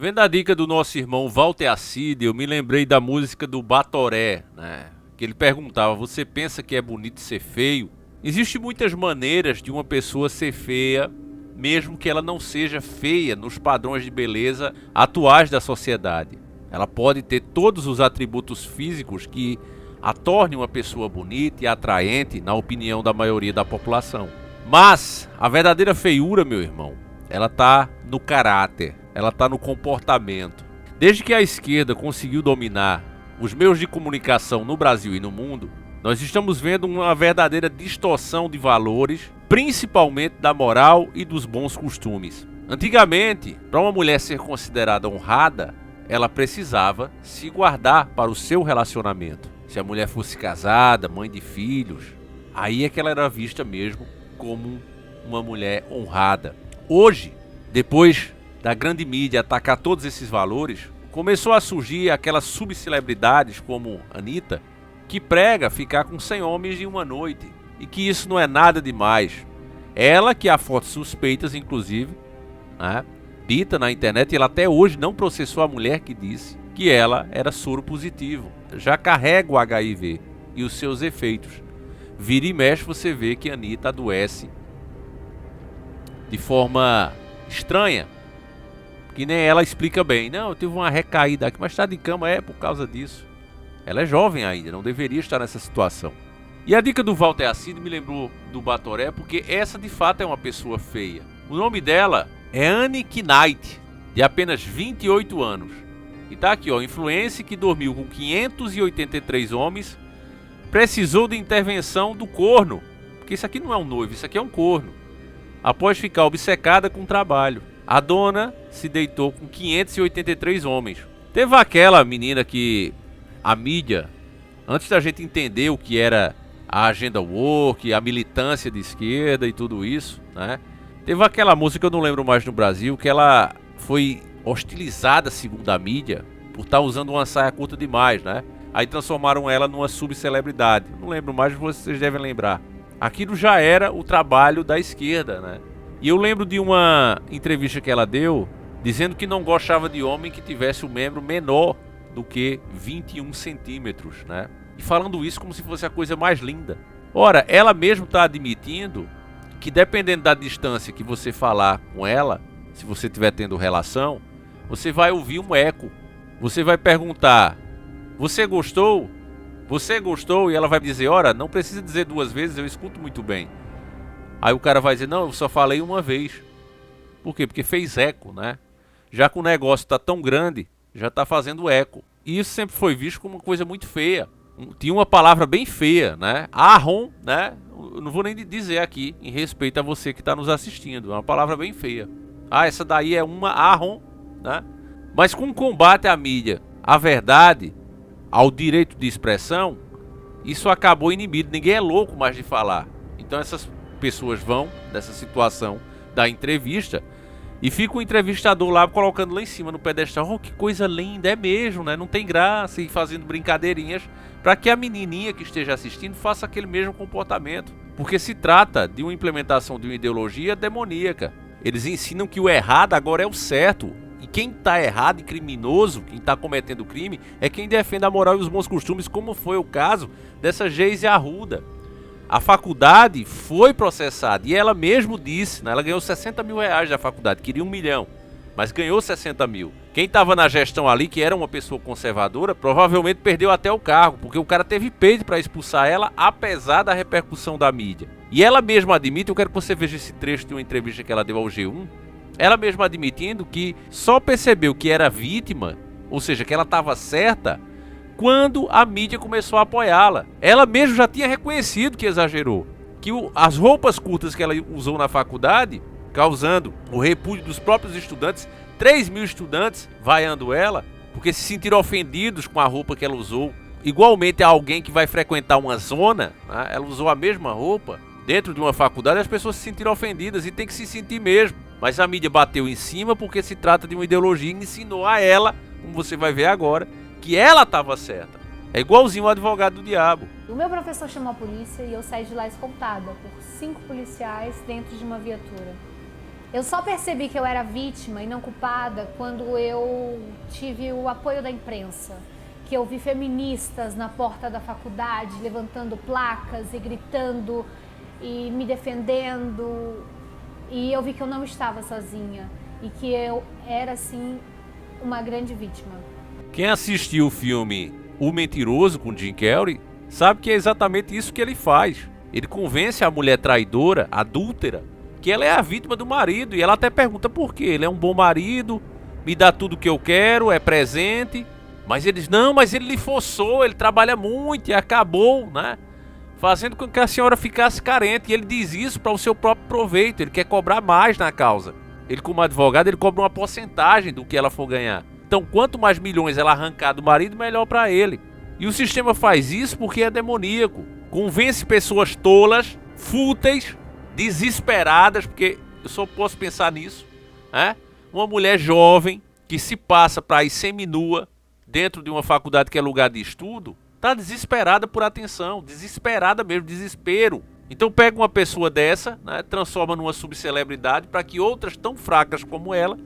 Vendo a dica do nosso irmão Walter Assídio, eu me lembrei da música do Batoré, né? Que ele perguntava, você pensa que é bonito ser feio? Existem muitas maneiras de uma pessoa ser feia, mesmo que ela não seja feia nos padrões de beleza atuais da sociedade. Ela pode ter todos os atributos físicos que a tornem uma pessoa bonita e atraente na opinião da maioria da população. Mas a verdadeira feiura, meu irmão, ela está no caráter, ela está no comportamento. Desde que a esquerda conseguiu dominar os meios de comunicação no Brasil e no mundo, nós estamos vendo uma verdadeira distorção de valores, principalmente da moral e dos bons costumes. Antigamente, para uma mulher ser considerada honrada, ela precisava se guardar para o seu relacionamento. Se a mulher fosse casada, mãe de filhos, aí é que ela era vista mesmo como uma mulher honrada. Hoje, depois da grande mídia atacar todos esses valores, começou a surgir aquelas subcelebridades como Anitta, que prega ficar com 100 homens em uma noite, e que isso não é nada demais. Ela que há fotos suspeitas, inclusive, né, dita na internet, e ela até hoje não processou a mulher que disse que ela era soro positivo. Já carrega o HIV e os seus efeitos. Vira e mexe você vê que a Anitta adoece de forma estranha, que nem ela explica bem. Não, eu tive uma recaída aqui, mas está de cama por causa disso. Ela é jovem ainda, não deveria estar nessa situação. E a dica do Walter Assídio me lembrou do Batoré, porque essa de fato é uma pessoa feia. O nome dela é Anne Knight, de apenas 28 anos. E tá aqui, ó, influencer que dormiu com 583 homens, precisou de intervenção do corno, porque isso aqui não é um noivo, isso aqui é um corno, após ficar obcecada com o trabalho. A dona se deitou com 583 homens. Teve aquela menina que a mídia, antes da gente entender o que era a agenda woke, a militância de esquerda e tudo isso, né? Teve aquela moça que eu não lembro mais no Brasil, que ela foi hostilizada, segundo a mídia, por estar usando uma saia curta demais, né? Aí transformaram ela numa subcelebridade. Não lembro mais, vocês devem lembrar. Aquilo já era o trabalho da esquerda, né? E eu lembro de uma entrevista que ela deu, dizendo que não gostava de homem que tivesse um membro menor do que 21 centímetros, né? E falando isso como se fosse a coisa mais linda. Ora, ela mesmo está admitindo que dependendo da distância que você falar com ela, se você estiver tendo relação, você vai ouvir um eco. Você vai perguntar, você gostou? Você gostou? E ela vai dizer, ora, não precisa dizer duas vezes, eu escuto muito bem. Aí o cara vai dizer, não, eu só falei uma vez. Por quê? Porque fez eco, né? Já que o negócio está tão grande, já está fazendo eco. E isso sempre foi visto como uma coisa muito feia. Tinha uma palavra bem feia, né? Arron, né? Eu não vou nem dizer aqui, em respeito a você que está nos assistindo. É uma palavra bem feia. Ah, essa daí é uma Arron, né? Mas com o combate à mídia, à verdade, ao direito de expressão, isso acabou inibido. Ninguém é louco mais de falar. Então essas pessoas vão, nessa situação da entrevista, e fica o entrevistador lá colocando lá em cima no pedestal, oh, que coisa linda, é mesmo, né? Não tem graça, e fazendo brincadeirinhas para que a menininha que esteja assistindo faça aquele mesmo comportamento. Porque se trata de uma implementação de uma ideologia demoníaca. Eles ensinam que o errado agora é o certo. E quem está errado e criminoso, quem está cometendo crime, é quem defende a moral e os bons costumes, como foi o caso dessa Geise Arruda. A faculdade foi processada e ela mesmo disse, né, ela ganhou 60 mil reais da faculdade, queria 1 milhão, mas ganhou 60 mil. Quem estava na gestão ali, que era uma pessoa conservadora, provavelmente perdeu até o cargo, porque o cara teve peito para expulsar ela, apesar da repercussão da mídia. E ela mesma admite, eu quero que você veja esse trecho de uma entrevista que ela deu ao G1, ela mesma admitindo que só percebeu que era vítima, ou seja, que ela estava certa, quando a mídia começou a apoiá-la. Ela mesma já tinha reconhecido que exagerou, que as roupas curtas que ela usou na faculdade, causando o repúdio dos próprios estudantes, 3 mil estudantes vaiando ela, porque se sentiram ofendidos com a roupa que ela usou. Igualmente a alguém que vai frequentar uma zona, né, ela usou a mesma roupa dentro de uma faculdade, as pessoas se sentiram ofendidas e tem que se sentir mesmo. Mas a mídia bateu em cima porque se trata de uma ideologia e ensinou a ela, como você vai ver agora, que ela estava certa. É igualzinho o advogado do diabo. O meu professor chamou a polícia e eu saí de lá escoltada por 5 policiais dentro de uma viatura. Eu só percebi que eu era vítima e não culpada quando eu tive o apoio da imprensa, que eu vi feministas na porta da faculdade levantando placas e gritando e me defendendo, e eu vi que eu não estava sozinha e que eu era, sim, uma grande vítima. Quem assistiu o filme O Mentiroso com Jim Carrey sabe que é exatamente isso que ele faz. Ele convence a mulher traidora, adúltera, que ela é a vítima do marido, e ela até pergunta por quê. Ele é um bom marido, me dá tudo que eu quero, é presente, mas eles, não, mas ele lhe forçou, ele trabalha muito e acabou, né, fazendo com que a senhora ficasse carente. E ele diz isso para o seu próprio proveito, ele quer cobrar mais na causa. Ele, como advogado, ele cobra uma porcentagem do que ela for ganhar. Então, quanto mais milhões ela arrancar do marido, melhor para ele. E o sistema faz isso porque é demoníaco. Convence pessoas tolas, fúteis, desesperadas, porque eu só posso pensar nisso, né? Uma mulher jovem que se passa para ir seminua dentro de uma faculdade que é lugar de estudo, está desesperada por atenção, desesperada mesmo, desespero. Então pega uma pessoa dessa, né, transforma numa subcelebridade para que outras tão fracas como ela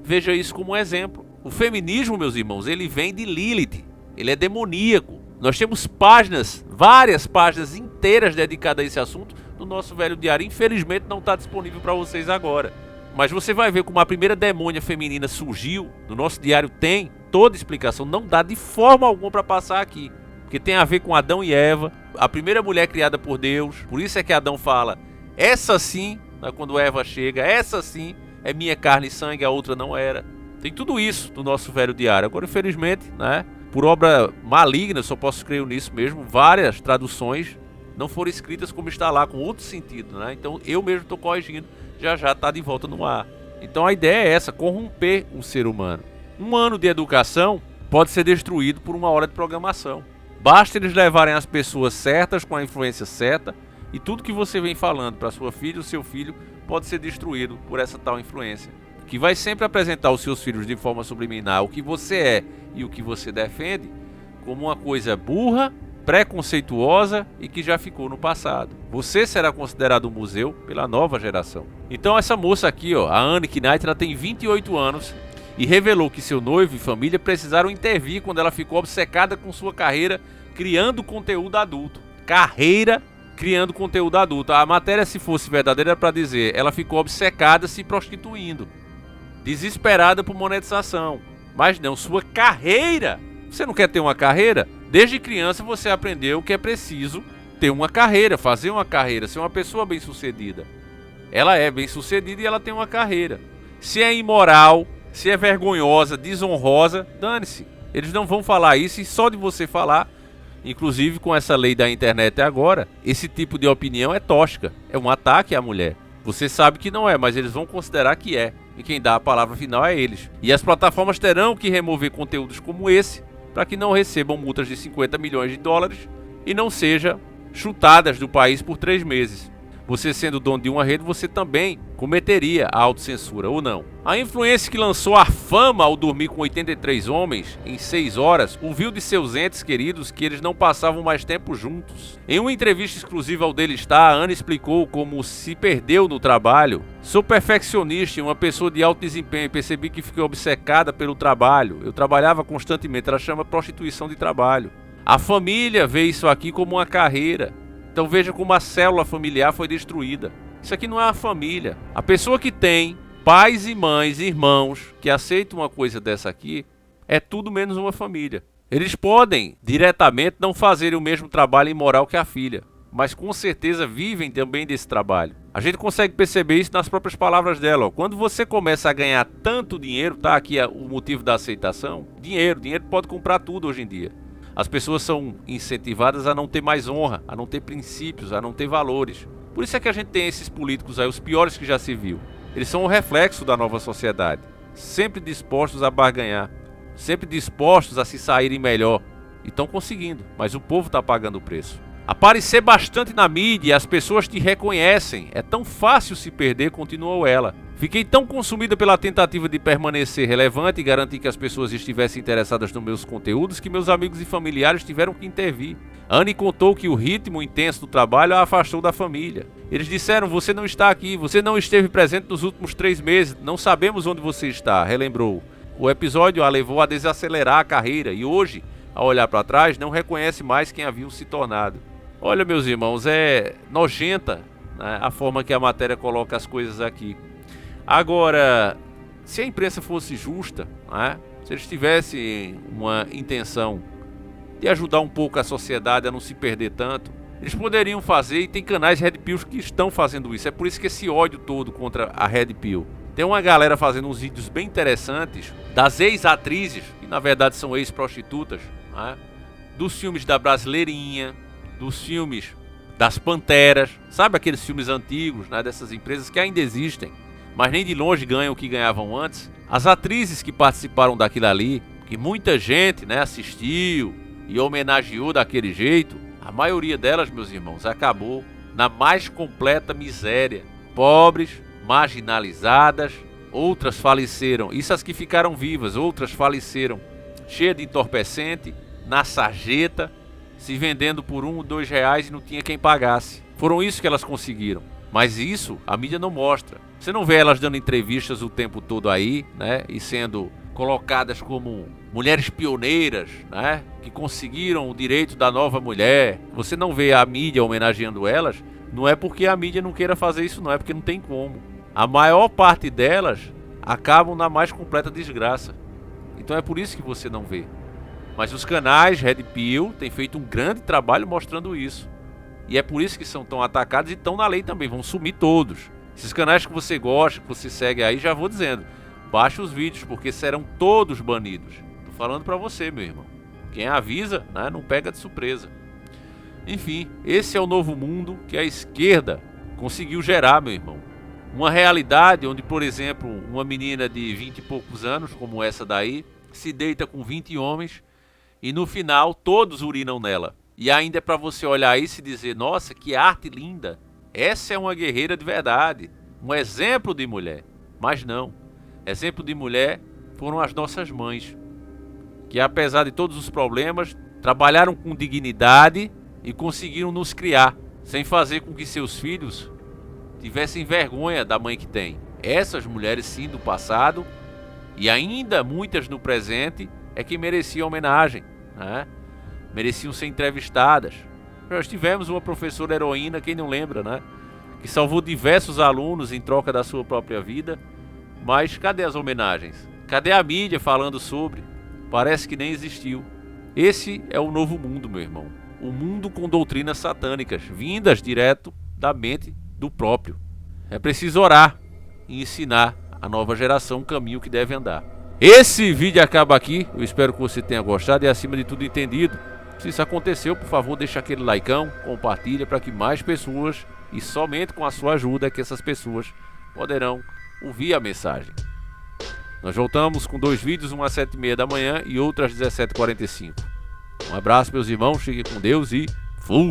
vejam isso como um exemplo. O feminismo, meus irmãos, ele vem de Lilith, ele é demoníaco. Nós temos páginas, várias páginas inteiras dedicadas a esse assunto no nosso velho diário. Infelizmente não está disponível para vocês agora. Mas você vai ver como a primeira demônia feminina surgiu. No nosso diário tem toda a explicação. Não dá de forma alguma para passar aqui. Porque tem a ver com Adão e Eva. A primeira mulher criada por Deus. Por isso é que Adão fala, essa sim, né, quando Eva chega, essa sim é minha carne e sangue, a outra não era. Tem tudo isso no nosso velho diário. Agora, infelizmente, né, por obra maligna, só posso crer nisso mesmo, várias traduções não foram escritas como está lá, com outro sentido, né? Então eu mesmo estou corrigindo, já está de volta no ar. Então a ideia é essa, corromper o ser humano. Um ano de educação pode ser destruído por uma hora de programação. Basta eles levarem as pessoas certas, com a influência certa, e tudo que você vem falando para sua filha, o seu filho, pode ser destruído por essa tal influência, que vai sempre apresentar aos seus filhos de forma subliminar o que você é e o que você defende como uma coisa burra, preconceituosa e que já ficou no passado. Você será considerado um museu pela nova geração. Então essa moça aqui, ó, a Annick Knight, ela tem 28 anos e revelou que seu noivo e família precisaram intervir quando ela ficou obcecada com sua carreira criando conteúdo adulto. Carreira criando conteúdo adulto. A matéria, se fosse verdadeira, era para dizer, ela ficou obcecada se prostituindo, desesperada por monetização. Mas não, sua carreira. Você não quer ter uma carreira? Desde criança você aprendeu que é preciso ter uma carreira, fazer uma carreira, ser uma pessoa bem-sucedida. Ela é bem-sucedida e ela tem uma carreira. Se é imoral, se é vergonhosa, desonrosa, dane-se. Eles não vão falar isso, e só de você falar, inclusive com essa lei da internet agora, esse tipo de opinião é tóxica, é um ataque à mulher. Você sabe que não é, mas eles vão considerar que é. E quem dá a palavra final é eles. E as plataformas terão que remover conteúdos como esse para que não recebam multas de 50 milhões de dólares e não sejam chutadas do país por 3 meses. Você sendo dono de uma rede, você também cometeria a autocensura, ou não? A influência que lançou a fama ao dormir com 83 homens em 6 horas, ouviu de seus entes queridos que eles não passavam mais tempo juntos. Em uma entrevista exclusiva ao Daily Star, a Anne explicou como se perdeu no trabalho. Sou perfeccionista e uma pessoa de alto desempenho e percebi que fiquei obcecada pelo trabalho. Eu trabalhava constantemente, ela chama prostituição de trabalho. A família vê isso aqui como uma carreira. Então veja como a célula familiar foi destruída. Isso aqui não é uma família. A pessoa que tem pais e mães, irmãos, que aceitam uma coisa dessa aqui, é tudo menos uma família. Eles podem, diretamente, não fazerem o mesmo trabalho imoral que a filha, mas com certeza vivem também desse trabalho. A gente consegue perceber isso nas próprias palavras dela. Ó. Quando você começa a ganhar tanto dinheiro, tá aqui o motivo da aceitação, dinheiro pode comprar tudo hoje em dia. As pessoas são incentivadas a não ter mais honra, a não ter princípios, a não ter valores. Por isso é que a gente tem esses políticos aí, os piores que já se viu. Eles são o reflexo da nova sociedade, sempre dispostos a barganhar, sempre dispostos a se saírem melhor. E estão conseguindo, mas o povo está pagando o preço. Aparecer bastante na mídia e as pessoas te reconhecem. É tão fácil se perder, continuou ela. Fiquei tão consumida pela tentativa de permanecer relevante e garantir que as pessoas estivessem interessadas nos meus conteúdos que meus amigos e familiares tiveram que intervir. Anne contou que o ritmo intenso do trabalho a afastou da família. Eles disseram: você não está aqui, você não esteve presente nos últimos 3 meses, não sabemos onde você está, relembrou. O episódio a levou a desacelerar a carreira e hoje, ao olhar para trás, não reconhece mais quem haviam se tornado. Olha, meus irmãos, é nojenta, né, a forma que a matéria coloca as coisas aqui. Agora, se a imprensa fosse justa, né, se eles tivessem uma intenção de ajudar um pouco a sociedade a não se perder tanto, eles poderiam fazer, e tem canais Red Pills que estão fazendo isso. É por isso que esse ódio todo contra a Red Pill. Tem uma galera fazendo uns vídeos bem interessantes das ex-atrizes, que na verdade são ex-prostitutas, né, dos filmes da Brasileirinha, dos filmes das Panteras, sabe aqueles filmes antigos, né, dessas empresas que ainda existem, mas nem de longe ganham o que ganhavam antes. As atrizes que participaram daquilo ali, que muita gente, né, assistiu e homenageou daquele jeito, a maioria delas, meus irmãos, acabou na mais completa miséria. Pobres, marginalizadas, outras faleceram, isso as que ficaram vivas, outras faleceram, cheia de entorpecente, na sarjeta, se vendendo por R$1 ou R$2 e não tinha quem pagasse. Foram isso que elas conseguiram. Mas isso a mídia não mostra. Você não vê elas dando entrevistas o tempo todo aí, né? E sendo colocadas como mulheres pioneiras, né? Que conseguiram o direito da nova mulher. Você não vê a mídia homenageando elas. Não é porque a mídia não queira fazer isso, não. É porque não tem como. A maior parte delas acabam na mais completa desgraça. Então é por isso que você não vê. Mas os canais Red Pill têm feito um grande trabalho mostrando isso. E é por isso que são tão atacados e estão na lei também, vão sumir todos. Esses canais que você gosta, que você segue aí, já vou dizendo, baixa os vídeos, porque serão todos banidos. Tô falando pra você, meu irmão. Quem avisa, né, não pega de surpresa. Enfim, esse é o novo mundo que a esquerda conseguiu gerar, meu irmão. Uma realidade onde, por exemplo, uma menina de 20 e poucos anos, como essa daí, se deita com 20 homens e no final todos urinam nela. E ainda é para você olhar isso e dizer: nossa, que arte linda. Essa é uma guerreira de verdade. Um exemplo de mulher. Mas não. Exemplo de mulher foram as nossas mães. Que apesar de todos os problemas, trabalharam com dignidade e conseguiram nos criar. Sem fazer com que seus filhos tivessem vergonha da mãe que tem. Essas mulheres sim do passado, e ainda muitas no presente, é que mereciam homenagem, né? Mereciam ser entrevistadas. Nós tivemos uma professora heroína, quem não lembra, né? Que salvou diversos alunos em troca da sua própria vida. Mas cadê as homenagens? Cadê a mídia falando sobre? Parece que nem existiu. Esse é o novo mundo, meu irmão. O mundo com doutrinas satânicas, vindas direto da mente do próprio. É preciso orar e ensinar a nova geração o caminho que deve andar. Esse vídeo acaba aqui. Eu espero que você tenha gostado e, acima de tudo, entendido. Se isso aconteceu, por favor, deixa aquele likeão, compartilha para que mais pessoas, e somente com a sua ajuda, é que essas pessoas poderão ouvir a mensagem. Nós voltamos com 2 vídeos, um às 7h30 da manhã e outro às 17h45. Um abraço, meus irmãos, fiquem com Deus e fui!